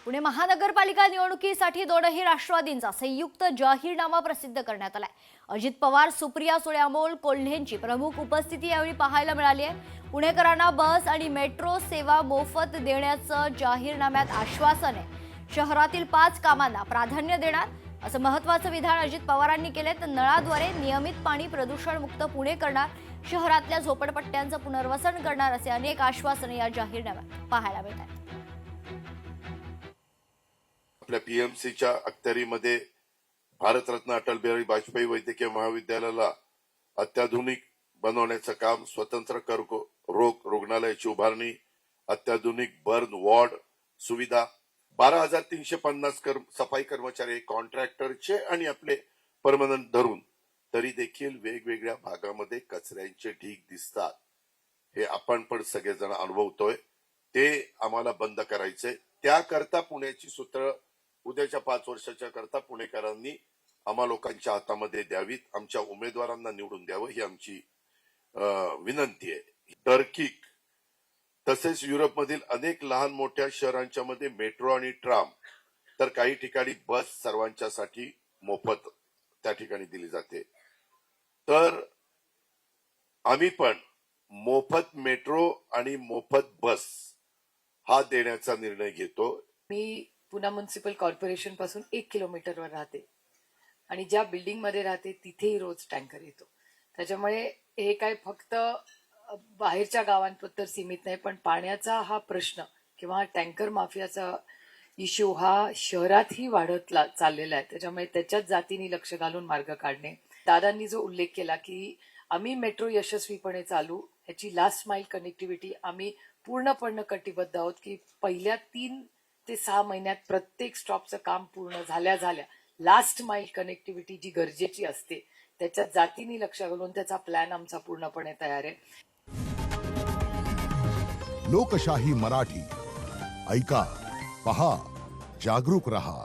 पुणे महानगरपालिका निवडणुकीसाठी दोनही राष्ट्रवादींचा संयुक्त जाहीरनामा प्रसिद्ध करण्यात आलाय। अजित पवार, सुप्रिया सुळे, अमोल कोल्हेंची प्रमुख उपस्थिती यावेळी पाहायला मिळाली आहे। पुणेकरांना बस आणि मेट्रो सेवा मोफत देण्याचं जाहीरनाम्यात आश्वासन आहे। शहरातील 5 कामांना प्राधान्य देणार असं महत्त्वाचं विधान अजित पवारांनी केले। तर नळाद्वारे नियमित पाणी प्रदूषणमुक्त पुणे करणार, शहरातल्या झोपडपट्ट्यांचं पुनर्वसन करणार असे अनेक आश्वासने या जाहीरनाम्यात पाहायला मिळतात। आपल्या पीएमसीच्या अखत्यारीमध्ये भारतरत्न अटल बिहारी वाजपेयी वैद्यकीय महाविद्यालयाला अत्याधुनिक बनवण्याचं काम, स्वतंत्र कर्करोग रुग्णालयाची उभारणी, अत्याधुनिक बर्न वॉर्ड सुविधा, 12,350 सफाई कर्मचारी कॉन्ट्रॅक्टरचे आणि आपले परमनंट धरून तरी देखील वेगवेगळ्या भागामध्ये कचऱ्यांचे ढीग दिसतात। हे आपण पण सगळेजण अनुभवतोय। ते आम्हाला बंद करायचंय। त्याकरता पुण्याची सूत्र उद्याच्या 5 वर्षाच्या करता पुणेकरांनी आम्हा लोकांच्या हातामध्ये द्यावीत, आमच्या उमेदवारांना निवडून द्यावं ही आमची विनंती आहे। टर्किक तसेच युरोपमधील अनेक लहान मोठ्या शहरांच्या मध्ये मेट्रो आणि ट्राम, तर काही ठिकाणी बस सर्वांच्यासाठी मोफत त्या ठिकाणी दिली जाते। तर आम्ही पण मोफत मेट्रो आणि मोफत बस हा देण्याचा निर्णय घेतो। मी पुणे म्युनिसिपल कॉर्पोरेशन पासून 1 किलोमीटरवर राहते आणि ज्या बिल्डिंग मध्ये राहते तिथेही रोज टँकर येतो। त्याच्यामुळे हे काय फक्त बाहेरच्या गावांपुरतं सीमित नाही, पण पाण्याचा हा प्रश्न किंवा टँकर माफियाचा इश्यू हा शहरातही वाढत चाललेला आहे। त्याच्यामुळे त्याच्याच जातीने लक्ष घालून मार्ग काढणे। दादांनी जो उल्लेख केला की आम्ही मेट्रो यशस्वीपणे चालू, ह्याची लास्ट माइल कनेक्टिव्हिटी आम्ही पूर्णपणे कटिबद्ध आहोत की पहिल्या 3 ते 6 महिन्यात प्रत्येक स्टॉपचं काम पूर्ण झाल्या लास्ट माइल कनेक्टिव्हिटी जी गरजेची असते त्याच्या जातीने लक्ष घालून त्याचा प्लॅन आमचा पूर्णपणे तयार आहे। लोकशाही मराठी ऐका, पहा, जागरूक रहा।